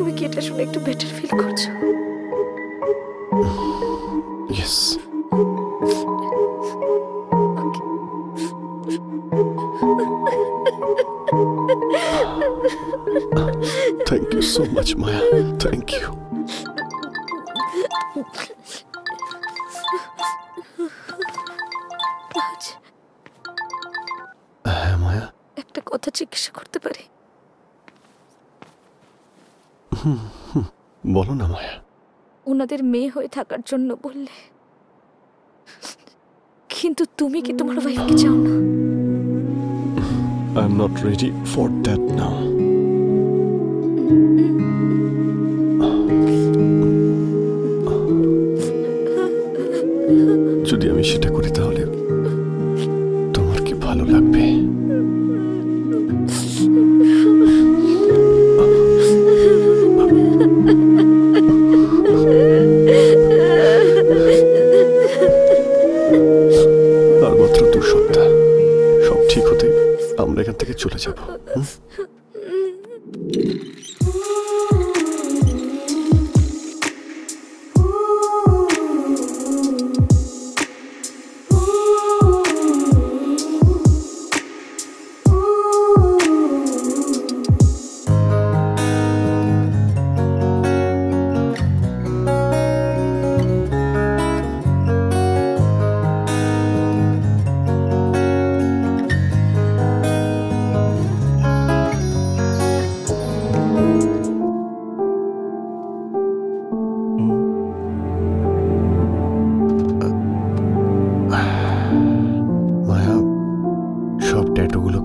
তুমি কি এটা শুনে একটু বেটার ফিল করছো? Yes. Thank you so much Maya, thank you. হ্যাঁ মায়া, একটা কথা জিজ্ঞাসা করতে পারি? বলো না মায়া। ওনাদের মেয়ে হয়ে থাকার জন্য বললে, কিন্তু তুমি কি তোমার ওয়াইফকে চাও না? I am not ready for that নাও। যদি আমি সেটা করি তাহলে তোমার কি ভালো লাগবে? আর মাত্র 2 সপ্তাহ, সব ঠিক হতে আমরা এখান থেকে চলে যাব।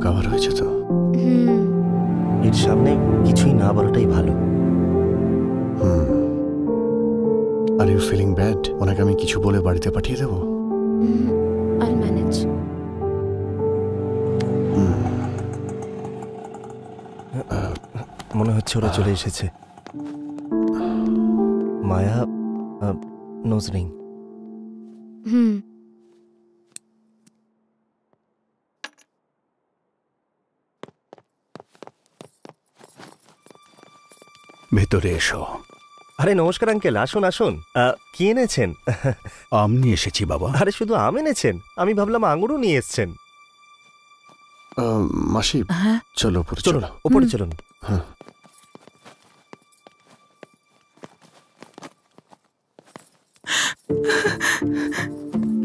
কভার হয়েছে তো? এর সামনে কিছুই না বলাটাই ভালো। Are you feeling bad? ওনাকে আমি কিছু বলে বাড়িতে পাঠিয়ে দেবো? I'll manage. মনে হচ্ছে ওরা চলে এসেছে। মায়া, নোজ রিং। ভেতরে এসো। আরে নমস্কার আঙ্কেল, আসুন আসুন। কি এনেছেন? আম নিয়ে এসেছি বাবা। আরে শুধু আম এনেছেন? আমি ভাবলাম আঙুরও নিয়ে এসছেন। মাসি চলো উপরে চলুন, উপরে চলুন। হ্যাঁ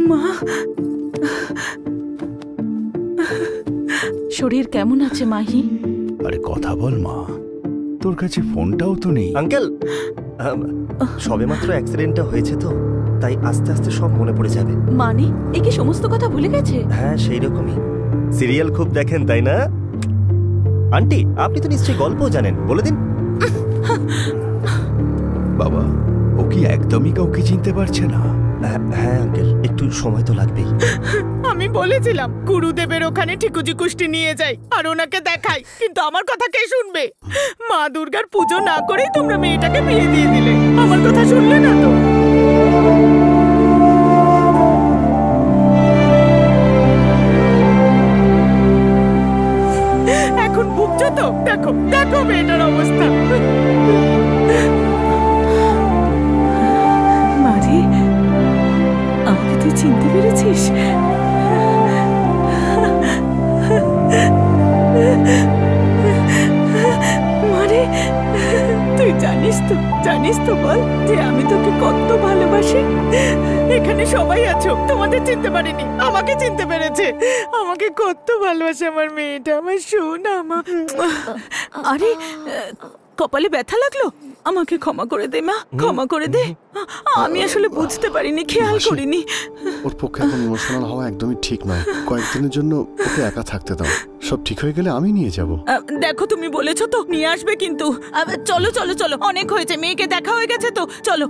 মা, শরীর কেমন আছে মাহি? আরে কথা বল মা, তোর কাছে ফোনটাও তো নেই। আঙ্কেল, সবেমাত্র অ্যাক্সিডেন্টটা হয়েছে তো, তাই আস্তে আস্তে সব মনে পড়ে যাবে। মানে এ কি সমস্ত কথা ভুলে গেছে? হ্যাঁ সেই রকমই। সিরিয়াল খুব দেখেন তাই না? আন্টি আপনি তো নিশ্চয়ই গল্পও জানেন, বলে দিন। বাবা, ও কি একদমই কাউকে চিনতে পারছে না? হ্যাঁ আঙ্কেল, একটু সময় তো লাগবেই। আমি বলেছিলাম গুরুদেবের ওখানে ঠিকুজি কুষ্টি নিয়ে যাই আর ওনাকে দেখাই, কিন্তু আমার কথা কে শুনবে? মা দুর্গার পুজো না করেই তোমরা মেয়েটাকে বিয়ে দিয়ে দিলে। আমার কথা শুনলে না তো। এখন ভুগছো তো? দেখো দেখো মেয়েটার অবস্থা। মারি, আমাকে তুই চিনতে পেরেছিস? মারে, তুই জানিস তো বল যে আমি তোকে কত ভালোবাসি। এখানে সবাই আছো, তোমাদের চিনতে পারিনি, আমাকে চিনতে পেরেছে। আমাকে কত ভালোবাসে আমার মেয়েটা, আমার সোনা মা। আরে কপালে ব্যথা লাগলো? আমাকে ক্ষমা করে দে মা, ক্ষমা করে দে। আমি আসলে বুঝতে পারিনি, খেয়াল করিনি। ওর পক্ষে এখন ইমোশনাল হওয়া একদমই ঠিক নয়। কয়েকদিনের জন্য ওকে একা থাকতে দাও, সব ঠিক হয়ে গেলে আমি নিয়ে যাব। দেখো তুমি বলেছো তো নিয়ে আসবে, কিন্তু চলো চলো চলো, অনেক হয়েছে, মেয়েকে দেখা হয়ে গেছে তো, চলো।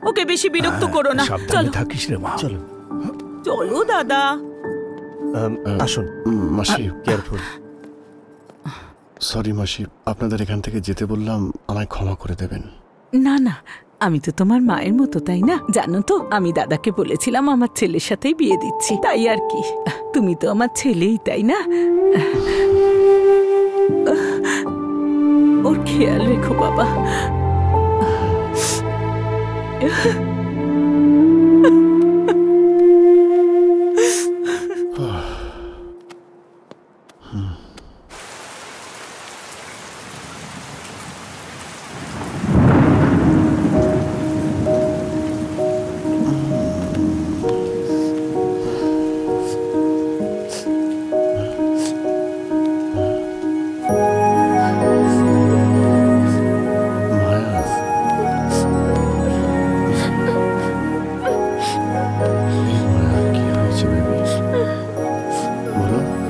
ওকে বেশি বিরক্ত করো না, চলো। থাকিস রে মা। চলো চলো দাদা। আসুন মাসি, কেয়ারফুল। সরি মাসি, আপনাদের এখান থেকে যেতে বললাম, আমায় ক্ষমা করে দেবেন। না না, আমি তো তোমার মায়ের মতো, তাই না? জানো তো, আমি দাদাকে বলেছিলাম আমার ছেলের সাথেই বিয়ে দিচ্ছি, তাই আর কি। তুমি তো আমার ছেলেই, তাই না? ওর খেয়াল রেখো বাবা।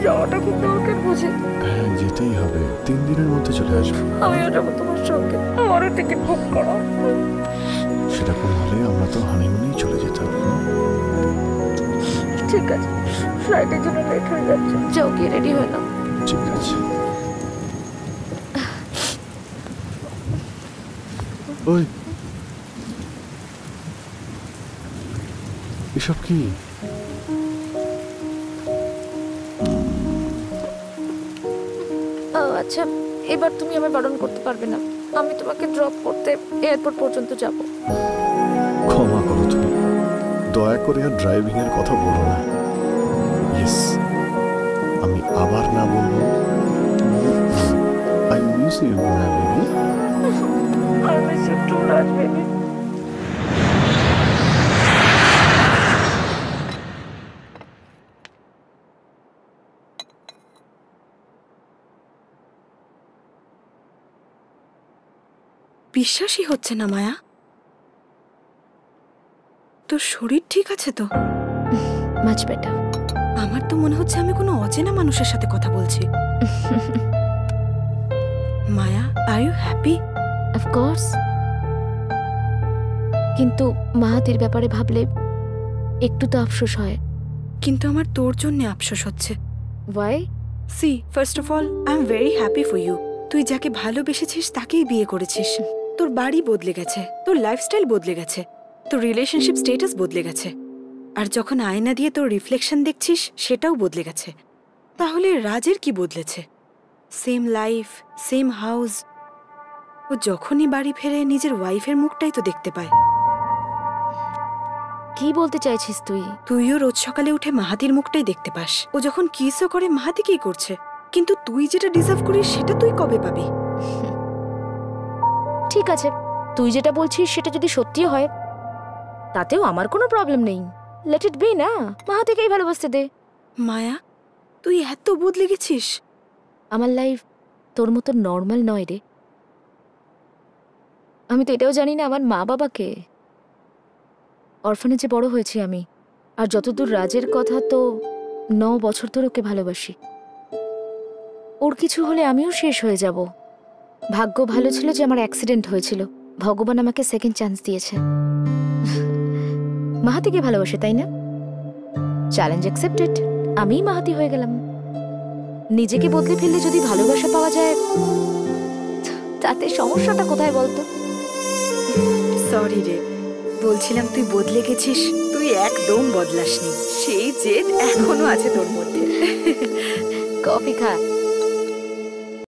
যাওয়াটা খুব দরকার বুঝে। হ্যাঁ যেতেই হবে, 3 দিনের মধ্যে চলে আসবো। আমিও যাবো তোমার সঙ্গে, আমারও টিকিট বুক করো। সেরকম হলে আমরা তো হানিমুনেই চলে যেতাম। ঠিক আছে, ফ্লাইটের জন্য লেট হয়ে যাচ্ছে, যাও গিয়ে রেডি হয়ে নাও। ঠিক আছে। ওই এসব কি? আচ্ছা, এবার তুমি আমায় বারণ করতে পারবে না, আমি তোমাকে ড্রপ করতে এয়ারপোর্ট পর্যন্ত যাব। ক্ষমা করো তুমি, দয়া করে আর ড্রাইভিং এর কথা বলো না। ইয়েস, আমি আবার না বলবো আই মিস ইউ না baby. I miss you too, Raj baby. বিশ্বাসই হচ্ছে না মায়া, তোর শরীর ঠিক আছে তো? Much better. আমার তো মনে হচ্ছে আমি কোনো অচেনা মানুষের সাথে কথা বলছি। মায়া, আর ইউ হ্যাপি? অফকোর্স, কিন্তু মাহাতির ব্যাপারে ভাবলে একটু তো আফসোস হয়। কিন্তু আমার তোর জন্য আফসোস হচ্ছে। Why? See, first of all I am very happy for you. তুই যাকে ভালোবেসেছিস তাকেই বিয়ে করেছিস। তোর বাড়ি বদলে গেছে, তোর লাইফস্টাইল বদলে গেছে, তোর রিলেশনশিপ স্টেটাস বদলে গেছে, আর যখন আয়না দিয়ে তোর রিফ্লেকশন দেখছিস সেটাও বদলে গেছে। তাহলে রাজের কি বদলেছে? Same life, same house. ও যখনই বাড়ি ফেরে নিজের ওয়াইফের মুখটাই তো দেখতে পায়। কি বলতে চাইছিস তুই? তুইও রোজ সকালে উঠে মাহাতির মুখটাই দেখতে পাস। ও যখন কিসও করে মাহাতি কি করছে, কিন্তু তুই যেটা ডিজার্ভ করিস সেটা তুই কবে পাবি? ঠিক আছে, তুই যেটা বলছিস সেটা যদি সত্যি হয় তাতেও আমার কোনো প্রবলেম নেই। লেট ইট বি না, মাহাতিকেই ভালোবাসতে দে। মায়া, তুই এত বদলে গেছিস। আমার লাইফ তোর মতো নর্মাল নয় রে। আমি তো এটাও জানি না আমার মা বাবাকে। অরফানেজে বড় হয়েছি আমি, আর যতদূর রাজের কথা, তো 9 বছর ধরে ওকে ভালোবাসি। ওর কিছু হলে আমিও শেষ হয়ে যাব। ভাগ্য ভালো ছিল যে আমার অ্যাক্সিডেন্ট হয়েছিল, ভগবান আমাকে সেকেন্ড চান্স দিয়েছে। মাহাতিকে ভালোবাসে তাই না? চ্যালেঞ্জ অ্যাকসেপ্টেড, আমিই মাহাতি হয়ে গেলাম। নিজেকে বদলে ফেললে যদি ভালোবাসা পাওয়া যায়, তাতে সমস্যাটা কোথায় বলতো? সরি রে, বলছিলাম তুই বদলে গেছিস। তুই একদম বদলাসনি, সেই জেদ এখনো আছে তোর মধ্যে। কফি খা।